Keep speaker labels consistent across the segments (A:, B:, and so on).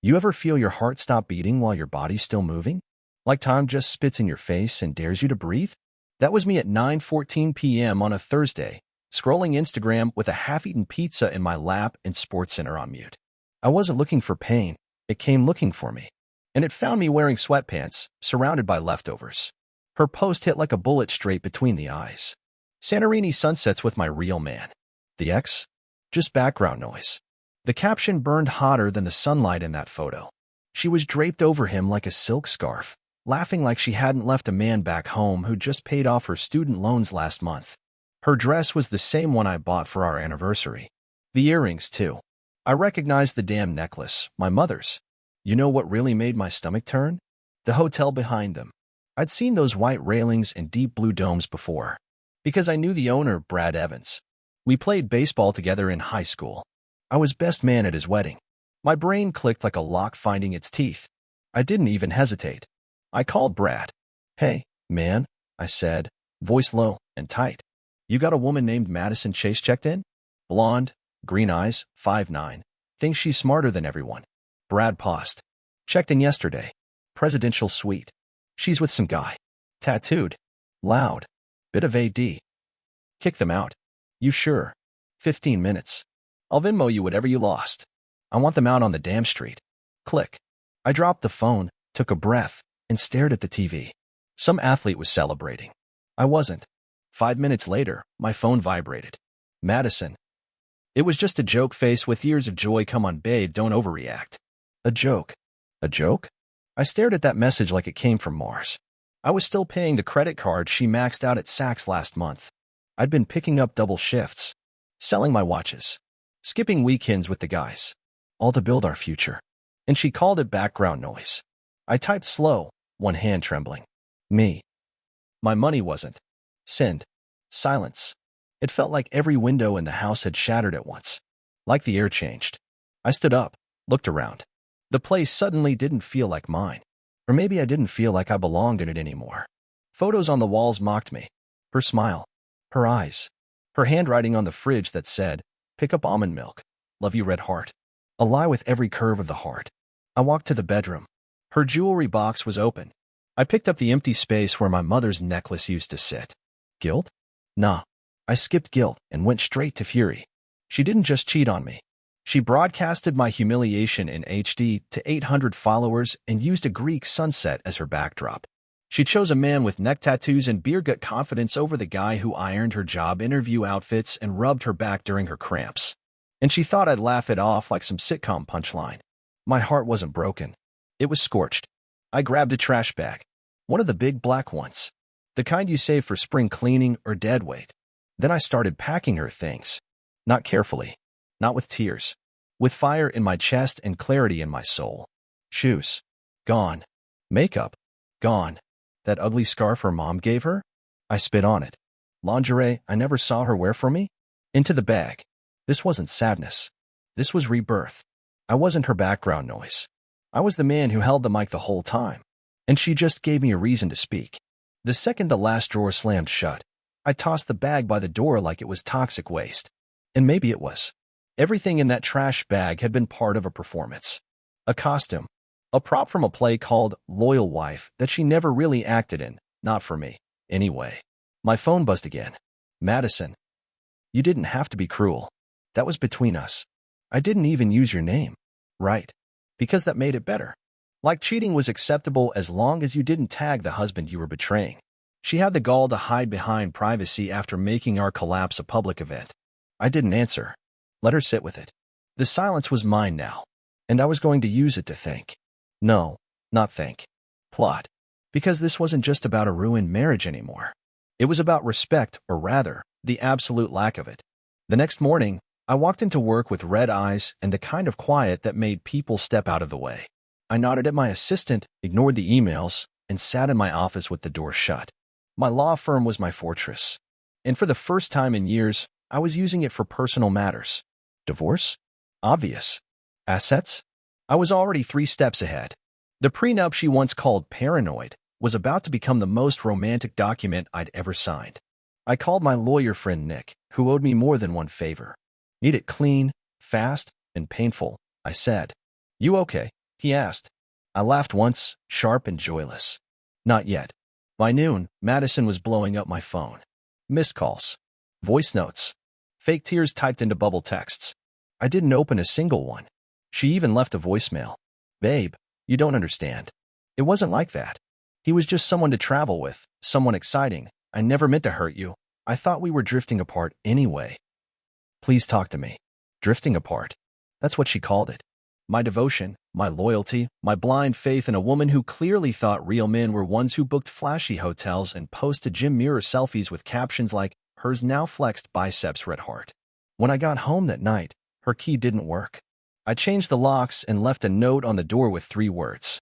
A: You ever feel your heart stop beating while your body's still moving? Like time just spits in your face and dares you to breathe? That was me at 9:14 p.m. on a Thursday, scrolling Instagram with a half-eaten pizza in my lap and SportsCenter on mute. I wasn't looking for pain. It came looking for me. And it found me wearing sweatpants, surrounded by leftovers. Her post hit like a bullet straight between the eyes. Santorini sunsets with my real man. The ex? Just background noise. The caption burned hotter than the sunlight in that photo. She was draped over him like a silk scarf, laughing like she hadn't left a man back home who just paid off her student loans last month. Her dress was the same one I bought for our anniversary. The earrings, too. I recognized the damn necklace, my mother's. You know what really made my stomach turn? The hotel behind them. I'd seen those white railings and deep blue domes before, because I knew the owner, Brad Evans. We played baseball together in high school. I was best man at his wedding. My brain clicked like a lock finding its teeth. I didn't even hesitate. I called Brad. "Hey, man," I said, voice low and tight. "You got a woman named Madison Chase checked in? Blonde, green eyes, 5'9". Thinks she's smarter than everyone." Brad paused. "Checked in yesterday. Presidential suite. She's with some guy. Tattooed. Loud. Bit of AD. Kick them out." "You sure?" 15 minutes. "I'll Venmo you whatever you lost. I want them out on the damn street." Click. I dropped the phone, took a breath, and stared at the TV. Some athlete was celebrating. I wasn't. 5 minutes later, my phone vibrated. Madison. It was just a joke face with years of joy. "Come on, babe, don't overreact." A joke. A joke? I stared at that message like it came from Mars. I was still paying the credit card she maxed out at Saks last month. I'd been picking up double shifts, selling my watches, skipping weekends with the guys, all to build our future. And she called it background noise. I typed slow, one hand trembling. Me. My money wasn't. Send. Silence. It felt like every window in the house had shattered at once. Like the air changed. I stood up, looked around. The place suddenly didn't feel like mine. Or maybe I didn't feel like I belonged in it anymore. Photos on the walls mocked me. Her smile. Her eyes. Her handwriting on the fridge that said, "Pick up almond milk. Love you, red heart." A lie with every curve of the heart. I walked to the bedroom. Her jewelry box was open. I picked up the empty space where my mother's necklace used to sit. Guilt? Nah. I skipped guilt and went straight to fury. She didn't just cheat on me. She broadcasted my humiliation in HD to 800 followers and used a Greek sunset as her backdrop. She chose a man with neck tattoos and beer gut confidence over the guy who ironed her job interview outfits and rubbed her back during her cramps. And she thought I'd laugh it off like some sitcom punchline. My heart wasn't broken. It was scorched. I grabbed a trash bag. One of the big black ones. The kind you save for spring cleaning or dead weight. Then I started packing her things. Not carefully. Not with tears. With fire in my chest and clarity in my soul. Shoes. Gone. Makeup. Gone. That ugly scarf her mom gave her? I spit on it. Lingerie I never saw her wear for me? Into the bag. This wasn't sadness. This was rebirth. I wasn't her background noise. I was the man who held the mic the whole time. And she just gave me a reason to speak. The second the last drawer slammed shut, I tossed the bag by the door like it was toxic waste. And maybe it was. Everything in that trash bag had been part of a performance. A costume. A prop from a play called Loyal Wife that she never really acted in, not for me. Anyway, my phone buzzed again. Madison. You didn't have to be cruel. That was between us. I didn't even use your name. Right. Because that made it better. Like cheating was acceptable as long as you didn't tag the husband you were betraying. She had the gall to hide behind privacy after making our collapse a public event. I didn't answer. Let her sit with it. The silence was mine now, and I was going to use it to think. No, not think. Plot. Because this wasn't just about a ruined marriage anymore. It was about respect, or rather, the absolute lack of it. The next morning, I walked into work with red eyes and the kind of quiet that made people step out of the way. I nodded at my assistant, ignored the emails, and sat in my office with the door shut. My law firm was my fortress. And for the first time in years, I was using it for personal matters. Divorce? Obvious. Assets? I was already 3 steps ahead. The prenup she once called paranoid was about to become the most romantic document I'd ever signed. I called my lawyer friend Nick, who owed me more than one favor. Need it clean, fast, and painful, I said. You okay? he asked. I laughed once, sharp and joyless. Not yet. By noon, Madison was blowing up my phone. Missed calls. Voice notes. Fake tears typed into bubble texts. I didn't open a single one. She even left a voicemail. Babe, you don't understand. It wasn't like that. He was just someone to travel with, someone exciting. I never meant to hurt you. I thought we were drifting apart anyway. Please talk to me. Drifting apart. That's what she called it. My devotion, my loyalty, my blind faith in a woman who clearly thought real men were ones who booked flashy hotels and posted gym mirror selfies with captions like, hers now flexed biceps red heart. When I got home that night, her key didn't work. I changed the locks and left a note on the door with 3 words.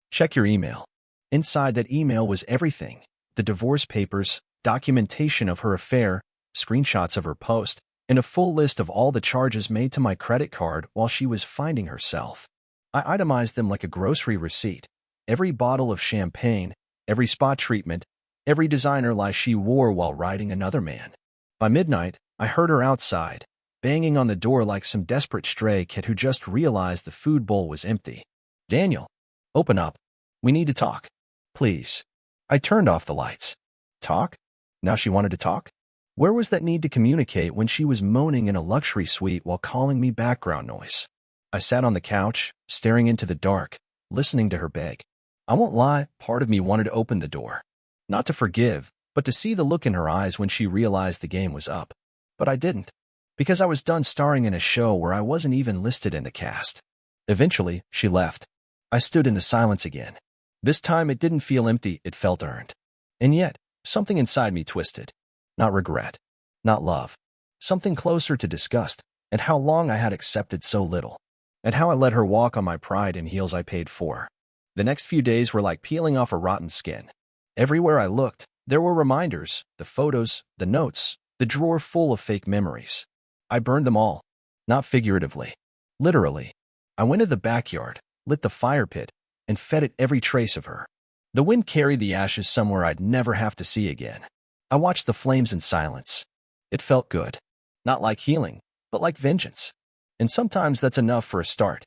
A: Check your email. Inside that email was everything. The divorce papers, documentation of her affair, screenshots of her post, and a full list of all the charges made to my credit card while she was finding herself. I itemized them like a grocery receipt. Every bottle of champagne, every spa treatment, every designer lie she wore while riding another man. By midnight, I heard her outside, banging on the door like some desperate stray kid who just realized the food bowl was empty. Daniel, open up. We need to talk. Please. I turned off the lights. Talk? Now she wanted to talk? Where was that need to communicate when she was moaning in a luxury suite while calling me background noise? I sat on the couch, staring into the dark, listening to her beg. I won't lie, part of me wanted to open the door. Not to forgive, but to see the look in her eyes when she realized the game was up. But I didn't, because I was done starring in a show where I wasn't even listed in the cast. Eventually, she left. I stood in the silence again. This time it didn't feel empty, it felt earned. And yet, something inside me twisted. Not regret. Not love. Something closer to disgust, and how long I had accepted so little. And how I let her walk on my pride in heels I paid for. The next few days were like peeling off a rotten skin. Everywhere I looked, there were reminders, the photos, the notes, the drawer full of fake memories. I burned them all. Not figuratively. Literally. I went to the backyard, lit the fire pit, and fed it every trace of her. The wind carried the ashes somewhere I'd never have to see again. I watched the flames in silence. It felt good. Not like healing, but like vengeance. And sometimes that's enough for a start.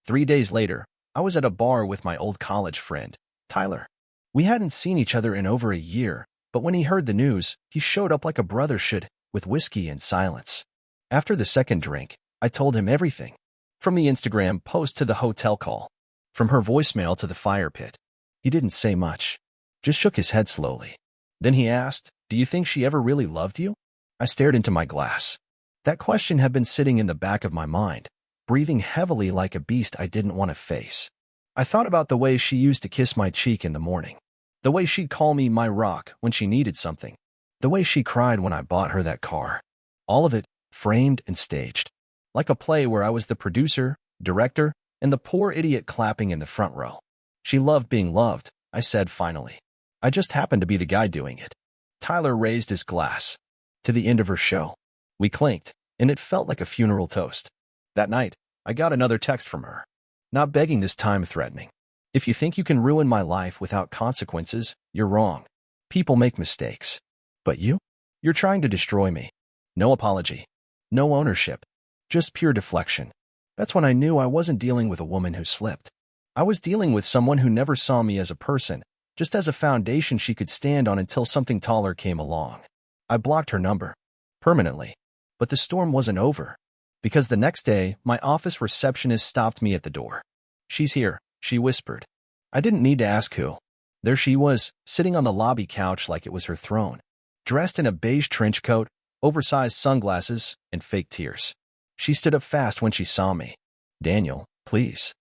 A: 3 days later, I was at a bar with my old college friend, Tyler. We hadn't seen each other in over a year, but when he heard the news, he showed up like a brother should, with whiskey and silence. After the second drink, I told him everything. From the Instagram post to the hotel call. From her voicemail to the fire pit. He didn't say much. Just shook his head slowly. Then he asked, "Do you think she ever really loved you?" I stared into my glass. That question had been sitting in the back of my mind, breathing heavily like a beast I didn't want to face. I thought about the way she used to kiss my cheek in the morning. The way she'd call me my rock when she needed something. The way she cried when I bought her that car. All of it, framed and staged. Like a play where I was the producer, director, and the poor idiot clapping in the front row. She loved being loved, I said finally. I just happened to be the guy doing it. Tyler raised his glass. To the end of her show. We clinked, and it felt like a funeral toast. That night, I got another text from her. Not begging this time, threatening. If you think you can ruin my life without consequences, you're wrong. People make mistakes. But you? You're trying to destroy me. No apology. No ownership. Just pure deflection. That's when I knew I wasn't dealing with a woman who slipped. I was dealing with someone who never saw me as a person, just as a foundation she could stand on until something taller came along. I blocked her number. Permanently. But the storm wasn't over. Because the next day, my office receptionist stopped me at the door. "She's here," she whispered. I didn't need to ask who. There she was, sitting on the lobby couch like it was her throne. Dressed in a beige trench coat, oversized sunglasses, and fake tears. She stood up fast when she saw me. "Daniel, please."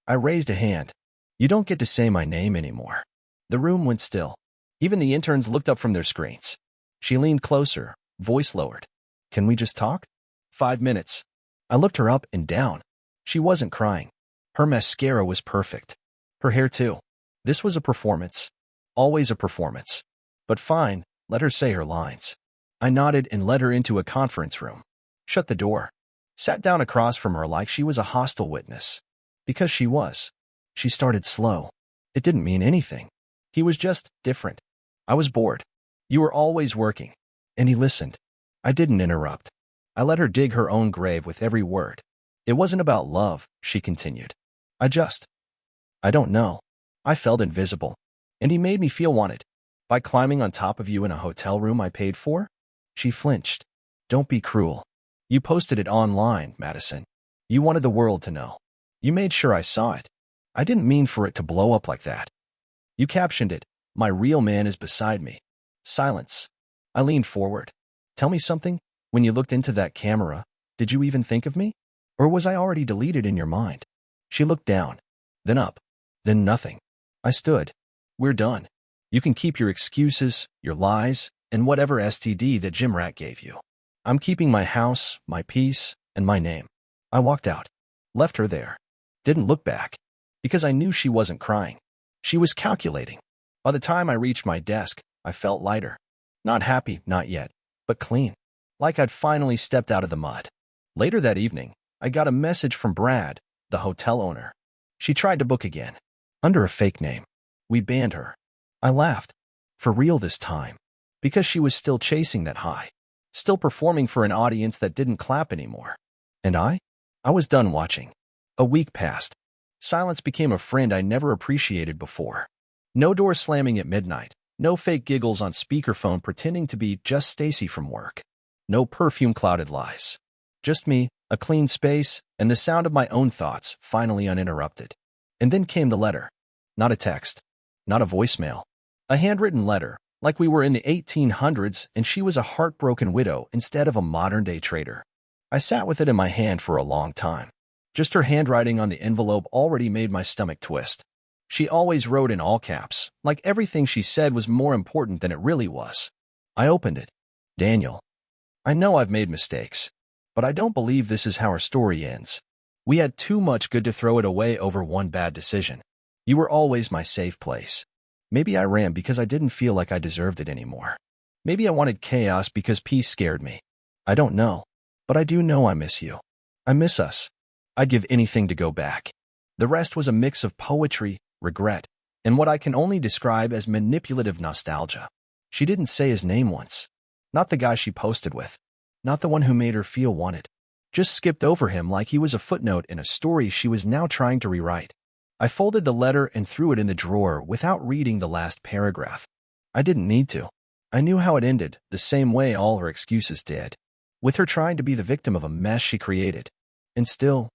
A: I raised a hand. "You don't get to say my name anymore." The room went still. Even the interns looked up from their screens. She leaned closer, voice lowered. "Can we just talk?" 5 minutes. I looked her up and down. She wasn't crying. Her mascara was perfect. Her hair too. This was a performance. Always a performance. But fine, let her say her lines. I nodded and led her into a conference room. Shut the door. Sat down across from her like she was a hostile witness. Because she was. She started slow. It didn't mean anything. He was just different. I was bored. "You were always working." And he listened. I didn't interrupt. I let her dig her own grave with every word. "It wasn't about love," she continued. I just, I don't know. I felt invisible. And he made me feel wanted. By climbing on top of you in a hotel room I paid for? She flinched. Don't be cruel. You posted it online, Madison. You wanted the world to know. You made sure I saw it. I didn't mean for it to blow up like that. You captioned it, "My real man is beside me." Silence. I leaned forward. Tell me something. When you looked into that camera, did you even think of me? Or was I already deleted in your mind? She looked down, then up, then nothing. I stood. We're done. You can keep your excuses, your lies, and whatever STD that gym rat gave you. I'm keeping my house, my peace, and my name. I walked out. Left her there. Didn't look back. Because I knew she wasn't crying. She was calculating. By the time I reached my desk, I felt lighter. Not happy, not yet, but clean. Like I'd finally stepped out of the mud. Later that evening, I got a message from Brad, the hotel owner. She tried to book again. Under a fake name. We banned her. I laughed. For real this time. Because she was still chasing that high. Still performing for an audience that didn't clap anymore. And I was done watching. A week passed. Silence became a friend I never appreciated before. No door slamming at midnight. No fake giggles on speakerphone pretending to be just Stacy from work. No perfume-clouded lies. Just me, a clean space, and the sound of my own thoughts, finally uninterrupted. And then came the letter. Not a text. Not a voicemail. A handwritten letter, like we were in the 1800s and she was a heartbroken widow instead of a modern-day traitor. I sat with it in my hand for a long time. Just her handwriting on the envelope already made my stomach twist. She always wrote in all caps, like everything she said was more important than it really was. I opened it. Daniel. I know I've made mistakes, but I don't believe this is how our story ends. We had too much good to throw it away over one bad decision. You were always my safe place. Maybe I ran because I didn't feel like I deserved it anymore. Maybe I wanted chaos because peace scared me. I don't know, but I do know I miss you. I miss us. I'd give anything to go back. The rest was a mix of poetry, regret, and what I can only describe as manipulative nostalgia. She didn't say his name once. Not the guy she posted with. Not the one who made her feel wanted. Just skipped over him like he was a footnote in a story she was now trying to rewrite. I folded the letter and threw it in the drawer without reading the last paragraph. I didn't need to. I knew how it ended, the same way all her excuses did. With her trying to be the victim of a mess she created. And still,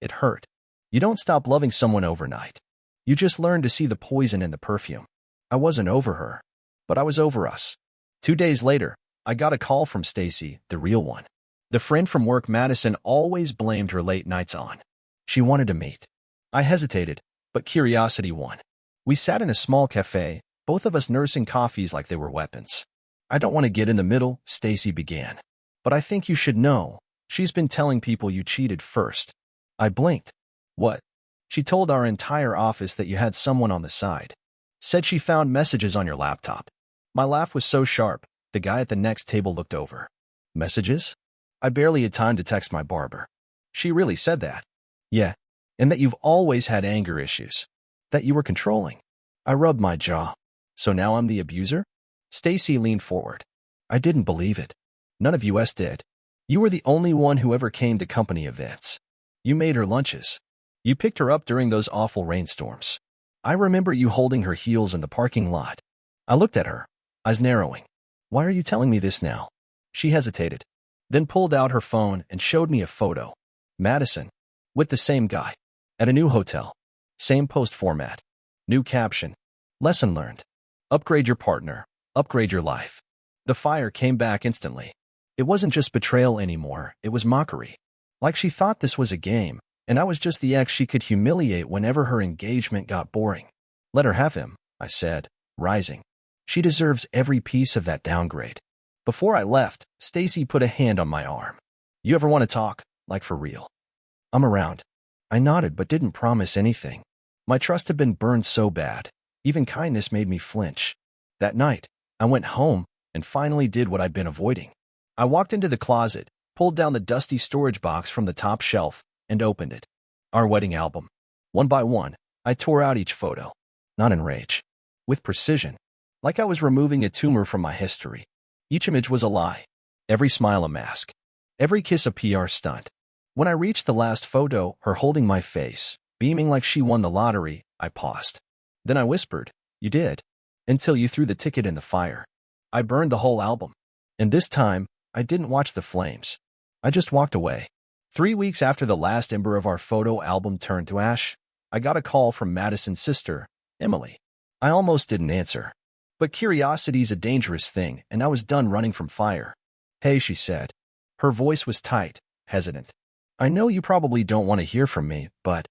A: it hurt. You don't stop loving someone overnight. You just learn to see the poison in the perfume. I wasn't over her, but I was over us. 2 days later, I got a call from Stacy, the real one. The friend from work Madison always blamed her late nights on. She wanted to meet. I hesitated, but curiosity won. We sat in a small cafe, both of us nursing coffees like they were weapons. I don't want to get in the middle, Stacy began. But I think you should know. She's been telling people you cheated first. I blinked. What? She told our entire office that you had someone on the side. Said she found messages on your laptop. My laugh was so sharp, the guy at the next table looked over. Messages? I barely had time to text my barber. She really said that. Yeah. And that you've always had anger issues. That you were controlling. I rubbed my jaw. So now I'm the abuser? Stacy leaned forward. I didn't believe it. None of us did. You were the only one who ever came to company events. You made her lunches. You picked her up during those awful rainstorms. I remember you holding her heels in the parking lot. I looked at her, eyes narrowing. Why are you telling me this now? She hesitated, then pulled out her phone and showed me a photo. Madison. With the same guy. At a new hotel. Same post format. New caption. Lesson learned. Upgrade your partner. Upgrade your life. The fire came back instantly. It wasn't just betrayal anymore, it was mockery. Like she thought this was a game, and I was just the ex she could humiliate whenever her engagement got boring. Let her have him, I said, rising. She deserves every piece of that downgrade. Before I left, Stacy put a hand on my arm. You ever want to talk, like for real? I'm around. I nodded but didn't promise anything. My trust had been burned so bad, even kindness made me flinch. That night, I went home and finally did what I'd been avoiding. I walked into the closet, pulled down the dusty storage box from the top shelf, and opened it. Our wedding album. One by one, I tore out each photo. Not in rage. With precision. Like I was removing a tumor from my history. Each image was a lie. Every smile a mask. Every kiss a PR stunt. When I reached the last photo, her holding my face, Beaming like she won the lottery, I paused. Then I whispered, "You did. Until you threw the ticket in the fire. I burned the whole album. And this time, I didn't watch the flames. I just walked away." 3 weeks after the last ember of our photo album turned to ash, I got a call from Madison's sister, Emily. I almost didn't answer. But curiosity's a dangerous thing, and I was done running from fire. "Hey," she said. Her voice was tight, hesitant. "I know you probably don't want to hear from me, but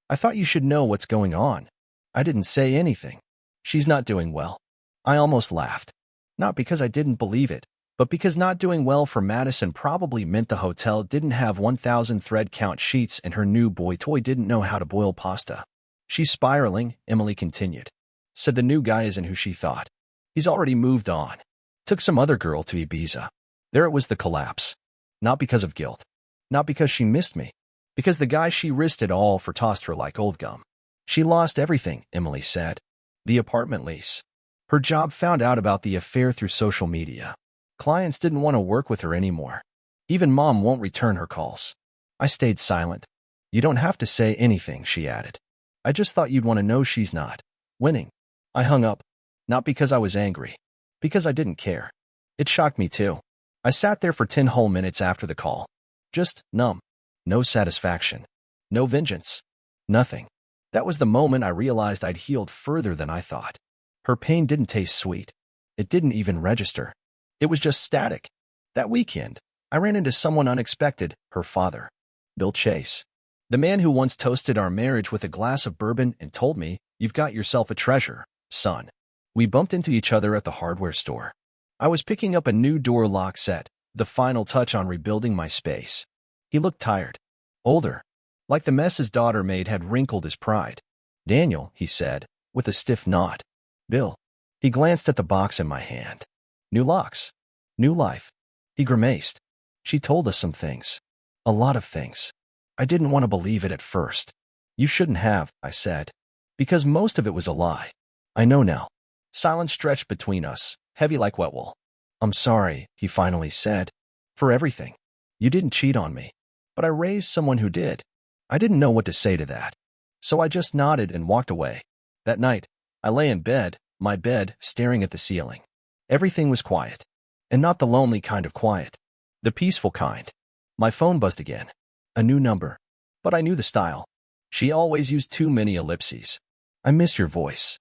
A: I thought you should know what's going on." I didn't say anything. "She's not doing well." I almost laughed. Not because I didn't believe it, but because not doing well for Madison probably meant the hotel didn't have 1,000 thread count sheets and her new boy toy didn't know how to boil pasta. "She's spiraling," Emily continued. "Said the new guy isn't who she thought. He's already moved on. Took some other girl to Ibiza." There it was, the collapse. Not because of guilt. Not because she missed me. Because the guy she risked it all for tossed her like old gum. "She lost everything," Emily said. "The apartment lease. Her job, found out about the affair through social media. Clients didn't want to work with her anymore. Even Mom won't return her calls." I stayed silent. "You don't have to say anything," she added. "I just thought you'd want to know she's not winning." I hung up. Not because I was angry. Because I didn't care. It shocked me too. I sat there for 10 whole minutes after the call. Just numb. No satisfaction. No vengeance. Nothing. That was the moment I realized I'd healed further than I thought. Her pain didn't taste sweet. It didn't even register. It was just static. That weekend, I ran into someone unexpected, her father, Bill Chase. The man who once toasted our marriage with a glass of bourbon and told me, "You've got yourself a treasure, son." We bumped into each other at the hardware store. I was picking up a new door lock set, the final touch on rebuilding my space. He looked tired. Older. Like the mess his daughter made had wrinkled his pride. "Daniel," he said, with a stiff nod. "Bill." He glanced at the box in my hand. "New locks. New life." He grimaced. "She told us some things. A lot of things." I didn't want to believe it at first. "You shouldn't have," I said. "Because most of it was a lie. I know now." Silence stretched between us, heavy like wet wool. "I'm sorry," he finally said. "For everything. You didn't cheat on me. But I raised someone who did." I didn't know what to say to that. So I just nodded and walked away. That night, I lay in bed, my bed, staring at the ceiling. Everything was quiet. And not the lonely kind of quiet. The peaceful kind. My phone buzzed again. A new number. But I knew the style. She always used too many ellipses. "I miss your voice.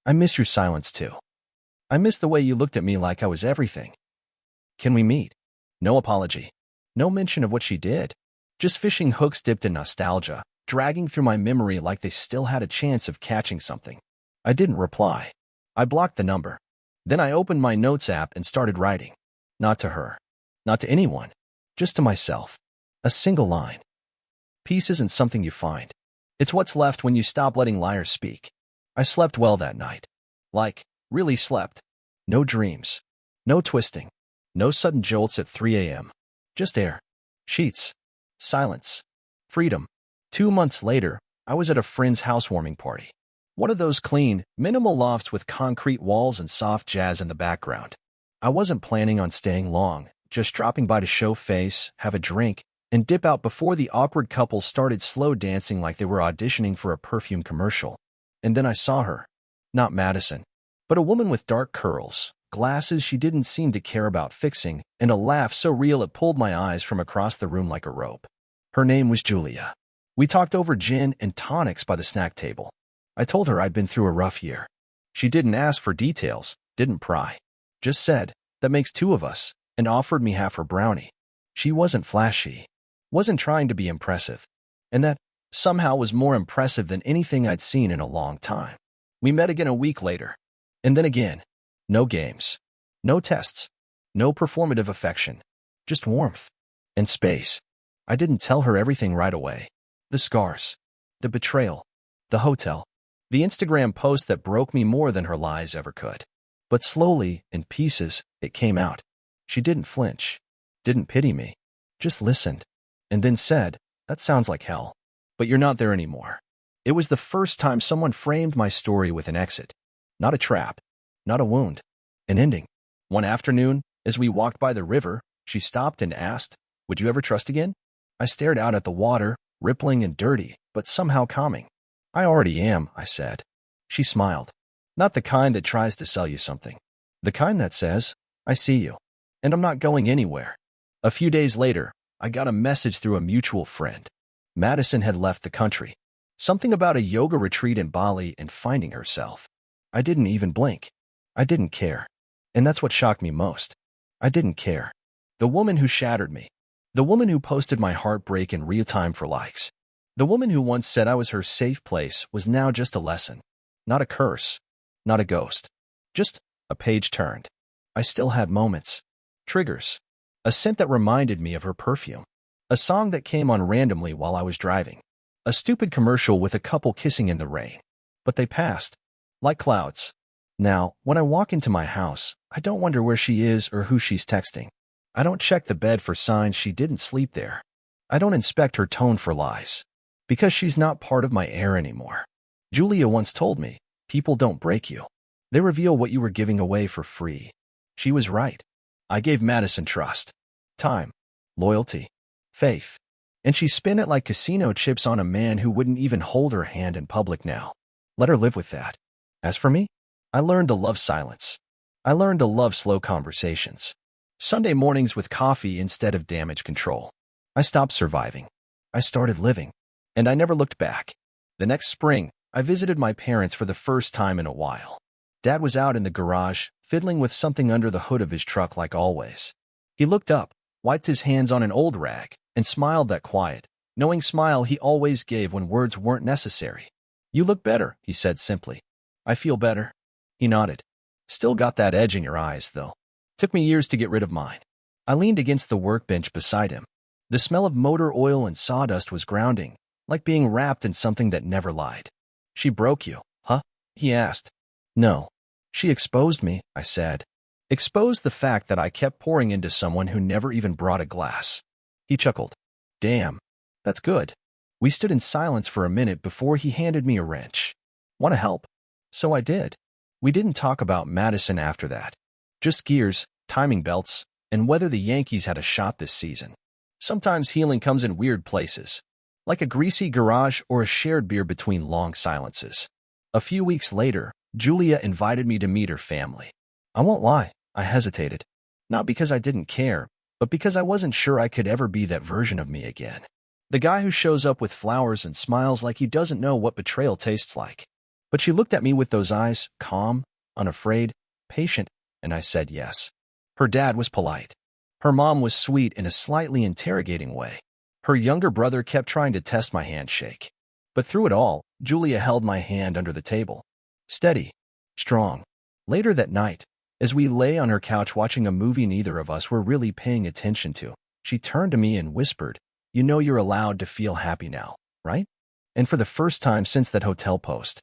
A: I miss your silence too. I miss the way you looked at me like I was everything. Can we meet?" No apology. No mention of what she did. Just fishing hooks dipped in nostalgia, dragging through my memory like they still had a chance of catching something. I didn't reply. I blocked the number. Then I opened my notes app and started writing. Not to her. Not to anyone. Just to myself. A single line. "Peace isn't something you find. It's what's left when you stop letting liars speak." I slept well that night. Like, really slept. No dreams. No twisting. No sudden jolts at 3 a.m. Just air. Sheets. Silence. Freedom. 2 months later, I was at a friend's housewarming party. One of those clean, minimal lofts with concrete walls and soft jazz in the background. I wasn't planning on staying long, just dropping by to show face, have a drink, and dip out before the awkward couple started slow dancing like they were auditioning for a perfume commercial. And then I saw her. Not Madison, but a woman with dark curls, glasses she didn't seem to care about fixing, and a laugh so real it pulled my eyes from across the room like a rope. Her name was Julia. We talked over gin and tonics by the snack table. I told her I'd been through a rough year. She didn't ask for details, didn't pry. Just said, "That makes 2 of us," and offered me half her brownie. She wasn't flashy. Wasn't trying to be impressive. And that, somehow, was more impressive than anything I'd seen in a long time. We met again a week later. And then again. No games. No tests. No performative affection. Just warmth. And space. I didn't tell her everything right away. The scars. The betrayal. The hotel. The Instagram post that broke me more than her lies ever could. But slowly, in pieces, it came out. She didn't flinch. Didn't pity me. Just listened. And then said, "That sounds like hell. But you're not there anymore." It was the first time someone framed my story with an exit. Not a trap. Not a wound. An ending. One afternoon, as we walked by the river, she stopped and asked, "Would you ever trust again?" I stared out at the water, rippling and dirty, but somehow calming. I already am, I said. She smiled. Not the kind that tries to sell you something. The kind that says, I see you, and I'm not going anywhere. A few days later, I got a message through a mutual friend. Madison had left the country. Something about a yoga retreat in Bali and finding herself. I didn't even blink. I didn't care. And that's what shocked me most. I didn't care. The woman who shattered me. The woman who posted my heartbreak in real time for likes. The woman who once said I was her safe place was now just a lesson. Not a curse. Not a ghost. Just a page turned. I still had moments. Triggers. A scent that reminded me of her perfume. A song that came on randomly while I was driving. A stupid commercial with a couple kissing in the rain. But they passed. Like clouds. Now, when I walk into my house, I don't wonder where she is or who she's texting. I don't check the bed for signs she didn't sleep there. I don't inspect her tone for lies. Because she's not part of my air anymore. Julia once told me, people don't break you. They reveal what you were giving away for free. She was right. I gave Madison trust. Time. Loyalty. Faith. And she spent it like casino chips on a man who wouldn't even hold her hand in public now. Let her live with that. As for me, I learned to love silence. I learned to love slow conversations. Sunday mornings with coffee instead of damage control. I stopped surviving. I started living. And I never looked back. The next spring, I visited my parents for the first time in a while. Dad was out in the garage, fiddling with something under the hood of his truck like always. He looked up, wiped his hands on an old rag, and smiled that quiet, knowing smile he always gave when words weren't necessary. You look better, he said simply. I feel better. He nodded. Still got that edge in your eyes, though. Took me years to get rid of mine. I leaned against the workbench beside him. The smell of motor oil and sawdust was grounding, like being wrapped in something that never lied. She broke you, huh? He asked. No. She exposed me, I said. Exposed the fact that I kept pouring into someone who never even brought a glass. He chuckled. Damn. That's good. We stood in silence for a minute before he handed me a wrench. Want to help? So I did. We didn't talk about Madison after that. Just gears, timing belts, and whether the Yankees had a shot this season. Sometimes healing comes in weird places, like a greasy garage or a shared beer between long silences. A few weeks later, Julia invited me to meet her family. I won't lie, I hesitated. Not because I didn't care, but because I wasn't sure I could ever be that version of me again. The guy who shows up with flowers and smiles like he doesn't know what betrayal tastes like. But she looked at me with those eyes, calm, unafraid, patient, and I said yes. Her dad was polite. Her mom was sweet in a slightly interrogating way. Her younger brother kept trying to test my handshake. But through it all, Julia held my hand under the table. Steady. Strong. Later that night, as we lay on her couch watching a movie neither of us were really paying attention to, she turned to me and whispered, You know you're allowed to feel happy now, right? And for the first time since that hotel post,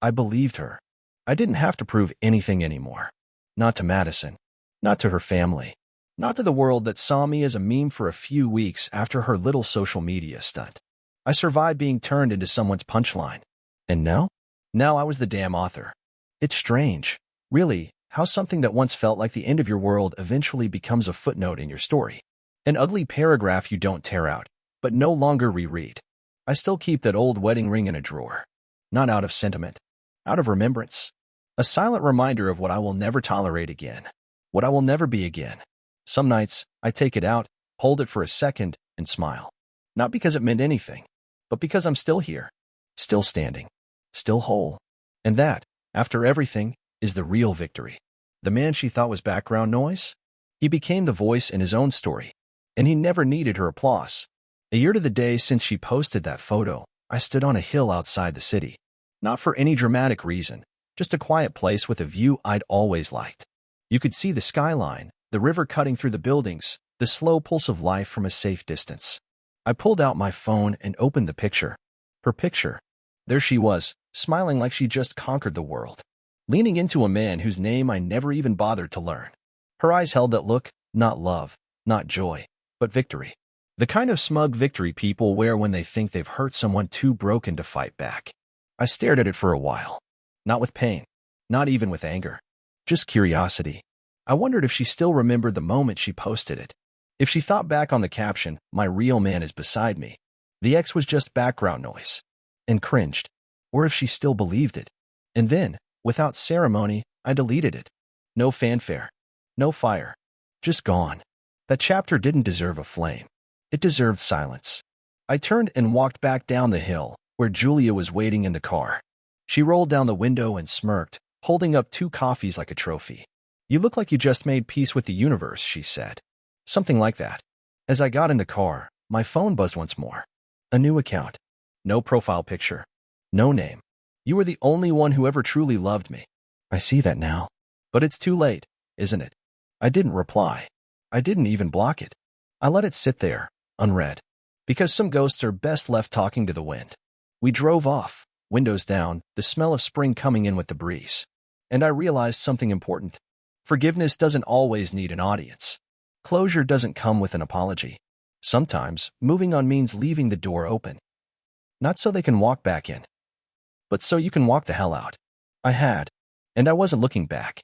A: I believed her. I didn't have to prove anything anymore. Not to Madison. Not to her family. Not to the world that saw me as a meme for a few weeks after her little social media stunt. I survived being turned into someone's punchline. And now? Now I was the damn author. It's strange, really, how something that once felt like the end of your world eventually becomes a footnote in your story. An ugly paragraph you don't tear out, but no longer reread. I still keep that old wedding ring in a drawer. Not out of sentiment. Out of remembrance. A silent reminder of what I will never tolerate again. What I will never be again. Some nights, I take it out, hold it for a second, and smile. Not because it meant anything, but because I'm still here. Still standing. Still whole. And that, after everything, is the real victory. The man she thought was background noise? He became the voice in his own story. And he never needed her applause. A year to the day since she posted that photo, I stood on a hill outside the city. Not for any dramatic reason, just a quiet place with a view I'd always liked. You could see the skyline, the river cutting through the buildings, the slow pulse of life from a safe distance. I pulled out my phone and opened the picture. Her picture. There she was, smiling like she just conquered the world. Leaning into a man whose name I never even bothered to learn. Her eyes held that look, not love, not joy, but victory. The kind of smug victory people wear when they think they've hurt someone too broken to fight back. I stared at it for a while. Not with pain. Not even with anger. Just curiosity. I wondered if she still remembered the moment she posted it. If she thought back on the caption, My real man is beside me. The ex was just background noise. And cringed. Or if she still believed it. And then, without ceremony, I deleted it. No fanfare. No fire. Just gone. That chapter didn't deserve a flame. It deserved silence. I turned and walked back down the hill, where Julia was waiting in the car. She rolled down the window and smirked, holding up 2 coffees like a trophy. "You look like you just made peace with the universe," she said. Something like that. As I got in the car, my phone buzzed once more. A new account. No profile picture. No name. "You were the only one who ever truly loved me." I see that now. But it's too late, isn't it? I didn't reply. I didn't even block it. I let it sit there, unread. Because some ghosts are best left talking to the wind. We drove off, windows down, the smell of spring coming in with the breeze. And I realized something important. Forgiveness doesn't always need an audience. Closure doesn't come with an apology. Sometimes, moving on means leaving the door open. Not so they can walk back in, but so you can walk the hell out. I had, and I wasn't looking back.